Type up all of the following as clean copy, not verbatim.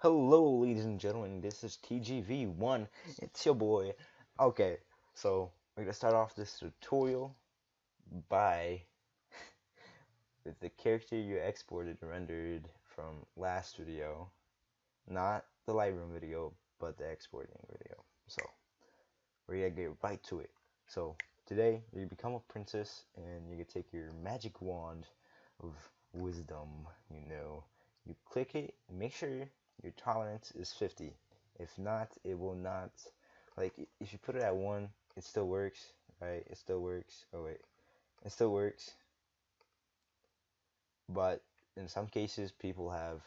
Hello, ladies and gentlemen, this is TGV1. It's your boy. Okay, so we're gonna start off this tutorial by with the character you exported and rendered from last video, not the Lightroom video, but the exporting video. So we're gonna get right to it. So today you become a princess and you can take your magic wand of wisdom. You click it. Make sure your tolerance is 50. If not, it will not. Like if you put it at 1, it still works, right? It still works. Oh wait, it still works. But in some cases, people have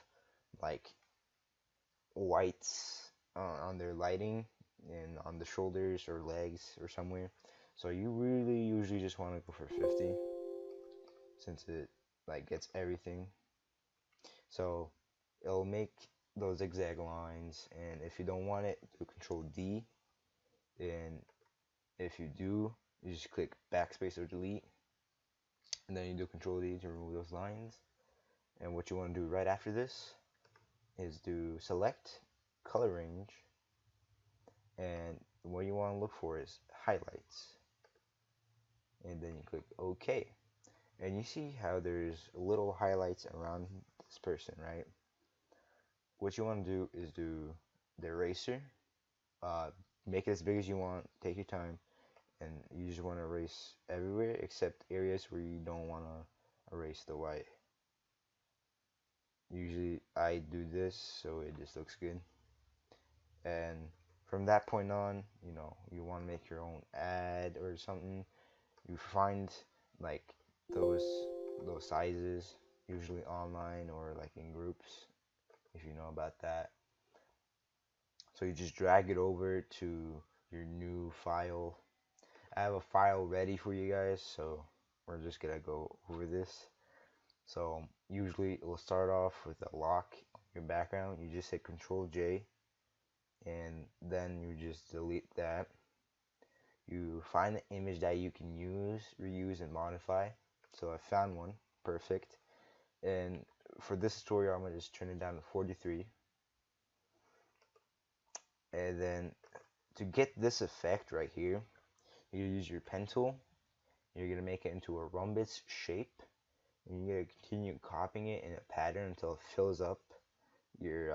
like whites on their lighting and on the shoulders or legs or somewhere. So you really usually just want to go for 50 since it like gets everything. So it'll make those zigzag lines, and if you don't want it, do Control D, and if you do, you just click backspace or delete, and then you do Control D to remove those lines. And what you want to do right after this is do select color range, and what you want to look for is highlights, and then you click OK, and you see how there's little highlights around this person, right? What you want to do is do the eraser. uh, Make it as big as you want, take your time, and you just want to erase everywhere except areas where you don't want to erase the white. Usually I do this so it just looks good. And from that point on, you want to make your own ad or something. You find like those those sizes usually online or like in groups, if you know about that. So you just drag it over to your new file. I have a file ready for you guys, so we're just gonna go over this. So usually it will start off with a lock on your background. You just hit Control J, and then you just delete that. You find the image that you can use, reuse, and modify. So I found one, perfect. And for this tutorial, I'm gonna just turn it down to 43. And then to get this effect right here, you use your pen tool. You're gonna make it into a rhombus shape, and you're gonna continue copying it in a pattern until it fills up your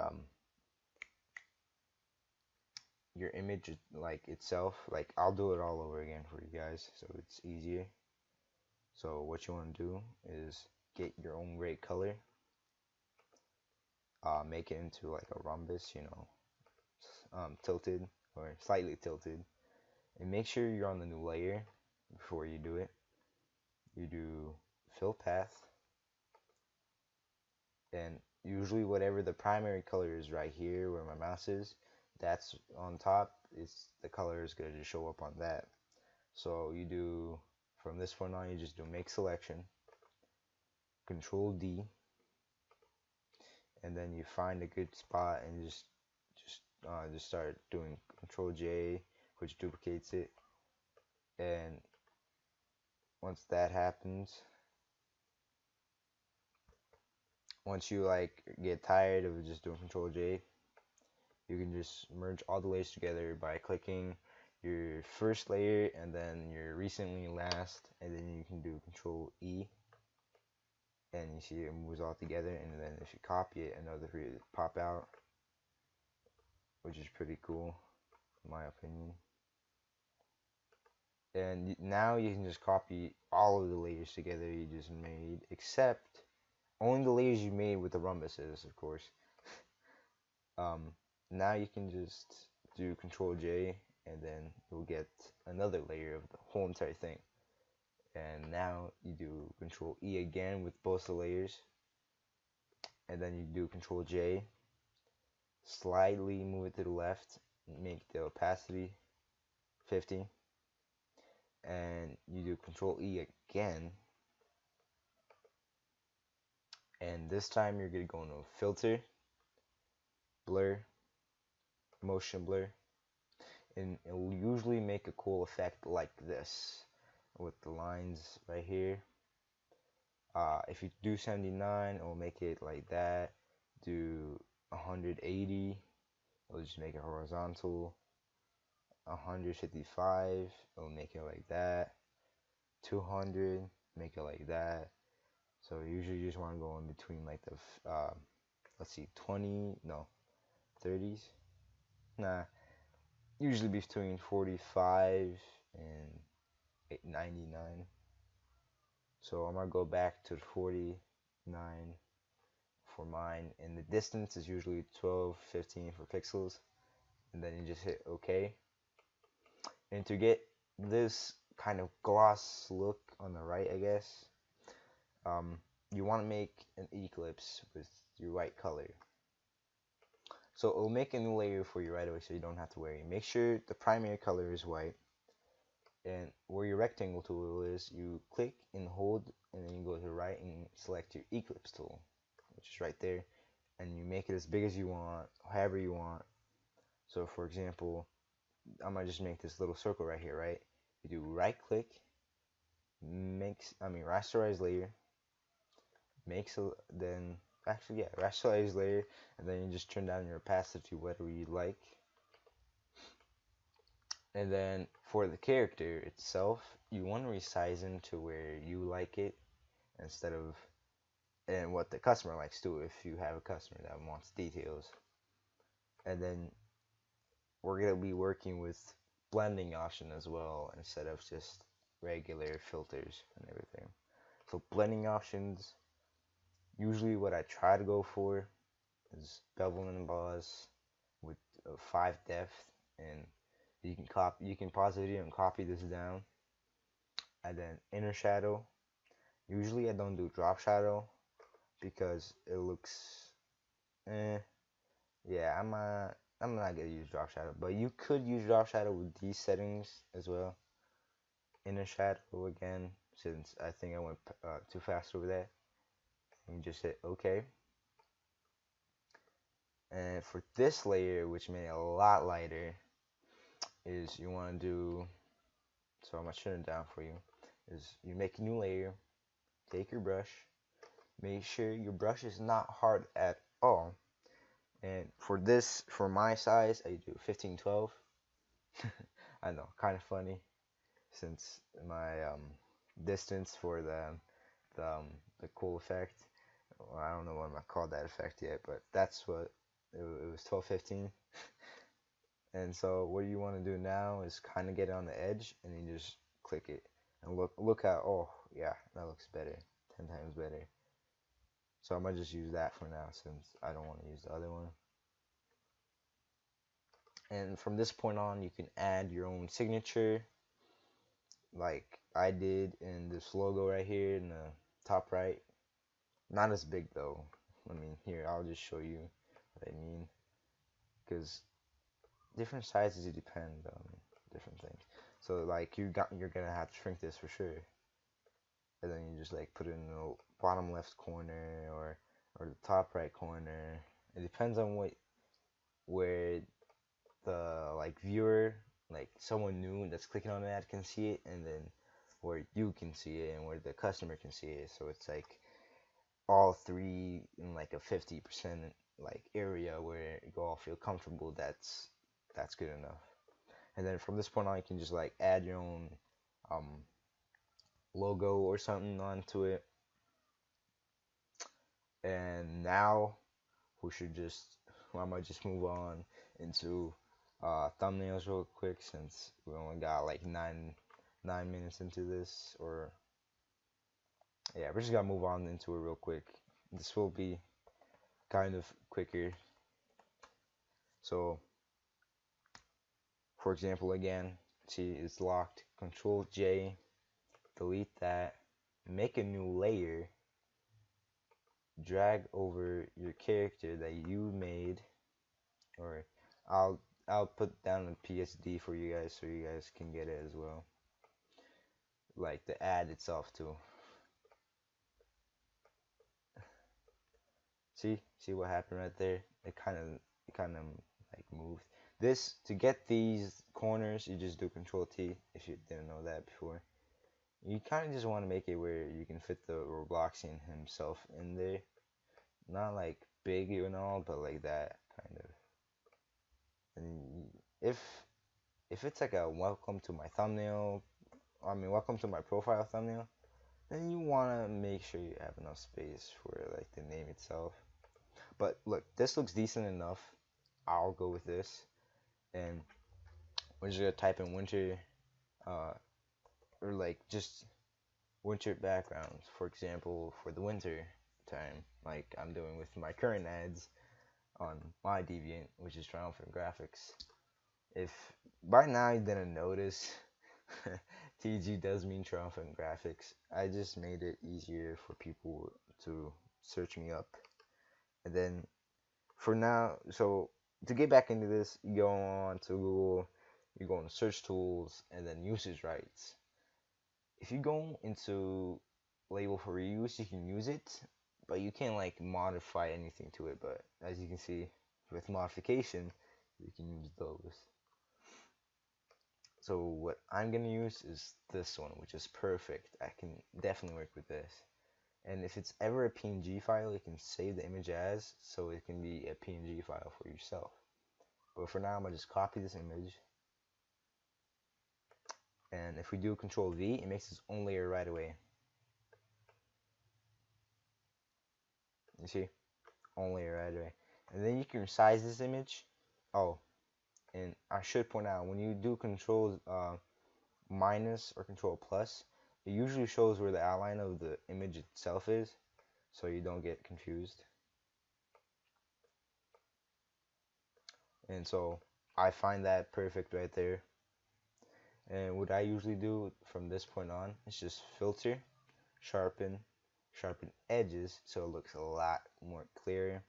your image like itself. Like I'll do it all over again for you guys so it's easier. So what you want to do is get your own gray color, make it into like a rhombus, tilted or slightly tilted, and make sure you're on the new layer before you do it. You do fill path, and usually whatever the primary color is right here where my mouse is, that's on top. It's the color is going to show up on that. So you do, from this point on, you just do make selection, Control D, and then you find a good spot and just start doing Control J, which duplicates it. And once that happens, once you like get tired of just doing Control J, you can just merge all the layers together by clicking your first layer and then your recently last, and then you can do Control E, and you see it moves all together. And then if you copy it, another three pop out, which is pretty cool in my opinion. And now you can just copy all of the layers together you just made, except only the layers you made with the rhombuses, of course. Now you can just do Control J, and then you'll get another layer of the whole entire thing. And now you do Control E again with both the layers, and then you do Control J, slightly move it to the left, make the opacity 50, and you do Control E again, and this time you're gonna go into filter, blur, motion blur, and it will usually make a cool effect like this with the lines right here. If you do 79, it will make it like that. Do 180, it'll just make it horizontal. 155, it'll make it like that. 200, make it like that. So usually you just want to go in between like the let's see, 20, no, 30s. Nah, usually between 45 and 99. So I'm gonna go back to 49 for mine, and the distance is usually 12, 15 for pixels, and then you just hit OK. And to get this kind of gloss look on the right, I guess, you want to make an eclipse with your white color. So it'll make a new layer for you right away, so you don't have to worry. Make sure the primary color is white, and where your rectangle tool is, you click and hold, and then you go to the right and select your eclipse tool, which is right there, and you make it as big as you want, however you want. So for example, I'm gonna just make this little circle right here, right? You do right click, rasterize layer, then actually, yeah, rasterize layer, and then you just turn down your opacity to whatever you like. And then for the character itself, you want to resize them to where you like it instead of and what the customer likes too, if you have a customer that wants details. And then we're going to be working with blending option as well instead of just regular filters and everything. So blending options, usually what I try to go for is bevel and emboss with 5 depth, and you can pause the video and copy this down. And then inner shadow, usually I don't do drop shadow because it looks yeah, I'm not gonna use drop shadow, but you could use drop shadow with these settings as well. Inner shadow again, since I think I went too fast over that, and just hit OK. And for this layer, which made it a lot lighter, is you want to do, so I'm gonna turn it down for you, is you make a new layer, take your brush, make sure your brush is not hard at all, and for this, for my size, I do 1512. I know, kind of funny, since my distance for the, um, the cool effect, well, I don't know what I'm gonna call that effect yet, but that's what it was, 1215. And so what you want to do now is kind of get it on the edge, and then just click it, and look at, oh yeah, that looks better, 10 times better. So I'm gonna just use that for now, since I don't want to use the other one. And from this point on, you can add your own signature, like I did in this logo right here in the top right. Not as big though. I mean, here, I'll just show you what I mean, because different sizes, it depend on different things. So like you're gonna have to shrink this for sure, and then you just like put it in the bottom left corner or the top right corner. It depends on where the like viewer, like someone new that's clicking on the ad can see it, and then where you can see it and where the customer can see it. So it's like all three in like a 50% like area where you all feel comfortable. That's good enough. And then from this point on, you can just like add your own um, logo or something onto it. And now I might just move on into thumbnails real quick, since we only got like 9 minutes into this. Or yeah, we're just gonna move on into it real quick. This will be kind of quicker. So for example, again, see, it's locked. Control J, delete that, make a new layer, drag over your character that you made, or I'll put down a PSD for you guys so you guys can get it as well, like the ad itself too. See what happened right there? It kind of like moved. This, to get these corners, you just do Control T, if you didn't know that before. You kind of just want to make it where you can fit the Robloxian himself in there. Not like big and all, but like that kind of. And if if it's like a welcome to my thumbnail, I mean welcome to my profile thumbnail, then you wanna make sure you have enough space for like the name itself. But look, this looks decent enough. I'll go with this, and we're just gonna type in winter, uh, or like just winter backgrounds. For example, for the winter time, like I'm doing with my current ads on my Deviant, which is Triumphant Graphics. If by now you didn't notice, TG does mean Triumphant Graphics. I just made it easier for people to search me up. And then for now, so to get back into this, you go on to Google, you go on search tools, and then usage rights. If you go into label for reuse, you can use it, but you can't like modify anything to it. But as you can see, with modification, you can use those. So what I'm gonna use is this one, which is perfect. I can definitely work with this. And if it's ever a PNG file, you can save the image as, so it can be a PNG file for yourself. But for now, I'm gonna just copy this image. And if we do Control V, it makes its own layer right away. You see? Own layer right away. And then you can resize this image. Oh, and I should point out, when you do Control minus or Control plus, it usually shows where the outline of the image itself is, so you don't get confused. And so I find that perfect right there. And what I usually do from this point on is just filter, sharpen, sharpen edges so it looks a lot more clear.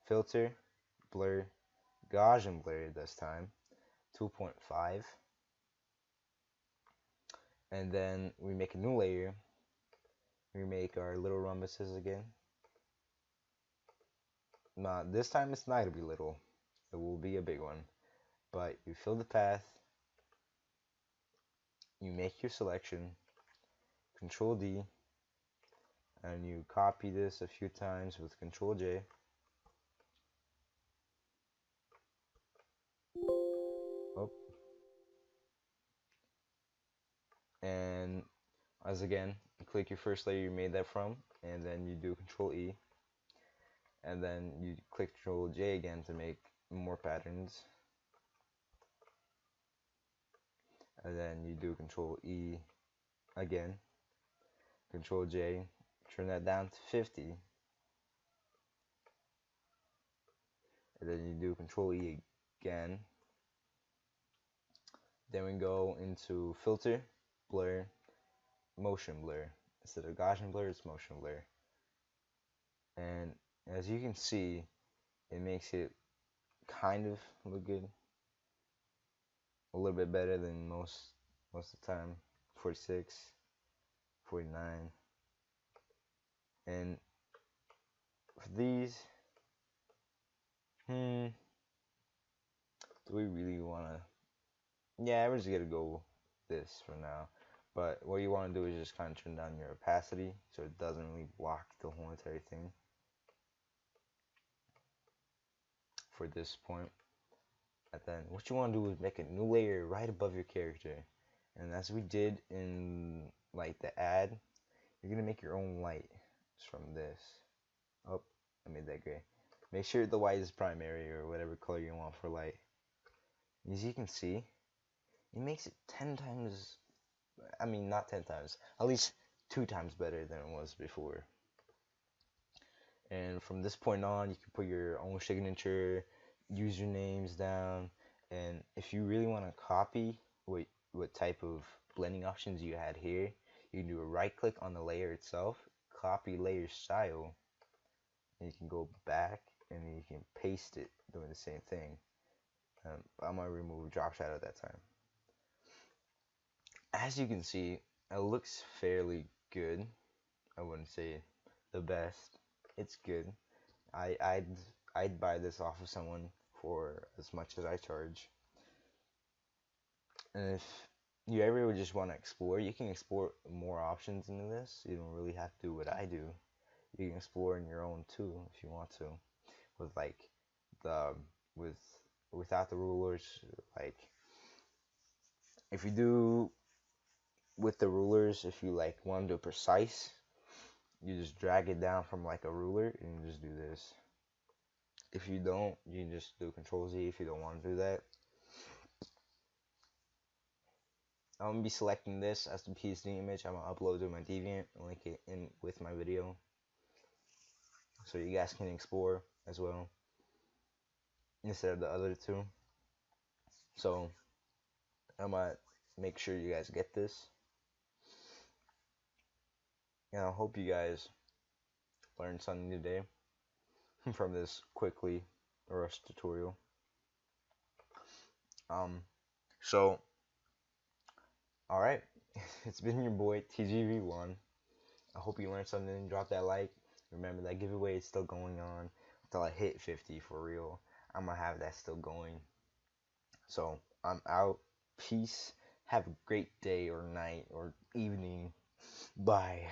Filter, blur, Gaussian blur this time, 2.5. And then we make a new layer. We make our little rhombuses again. Now this time it's not gonna be little. It will be a big one. But you fill the path, you make your selection, Control D, and you copy this a few times with Control J. Oh. And as again, click your first layer you made that from, and then you do Control E, and then you click Control J again to make more patterns, and then you do Control E again, Control J, turn that down to 50, and then you do Control E again. Then we go into filter, blur, motion blur. Instead of Gaussian blur, it's motion blur. And as you can see, it makes it kind of look good, a little bit better than most of the time. 46, 49. And for these, do we really want to? Yeah, we're just gonna go this for now. But what you want to do is just kind of turn down your opacity so it doesn't really block the whole entire thing for this point. And then what you want to do is make a new layer right above your character. And as we did in like the ad, you're gonna make your own light from this. Oh, I made that gray. Make sure the white is primary or whatever color you want for light. As you can see, it makes it 10 times, I mean not 10 times, at least 2 times better than it was before. And from this point on, you can put your own signature, usernames down, and if you really want to copy what type of blending options you had here, you can do a right click on the layer itself, copy layer style, and you can go back and you can paste it doing the same thing. I'm gonna remove drop shadow at that time. As you can see, it looks fairly good. I wouldn't say the best. It's good. I'd buy this off of someone for as much as I charge. And if you ever would just want to explore, you can explore more options into this. You don't really have to do what I do. You can explore on your own too if you want to. with like the with without the rulers. Like if you do with the rulers, if you like want to do precise, you just drag it down from like a ruler and you just do this. If you don't, you can just do Control Z if you don't want to do that. I'm gonna be selecting this as the PSD image. I'm gonna upload to my Deviant and link it in with my video, so you guys can explore as well instead of the other two. So I'm gonna make sure you guys get this, and I hope you guys learned something today from this quickly rushed tutorial. So all right, it's been your boy TGV1. I hope you learned something. Drop that like. Remember that giveaway is still going on until I hit 50 for real. I'm gonna have that still going. So I'm out. Peace. Have a great day or night or evening. Bye.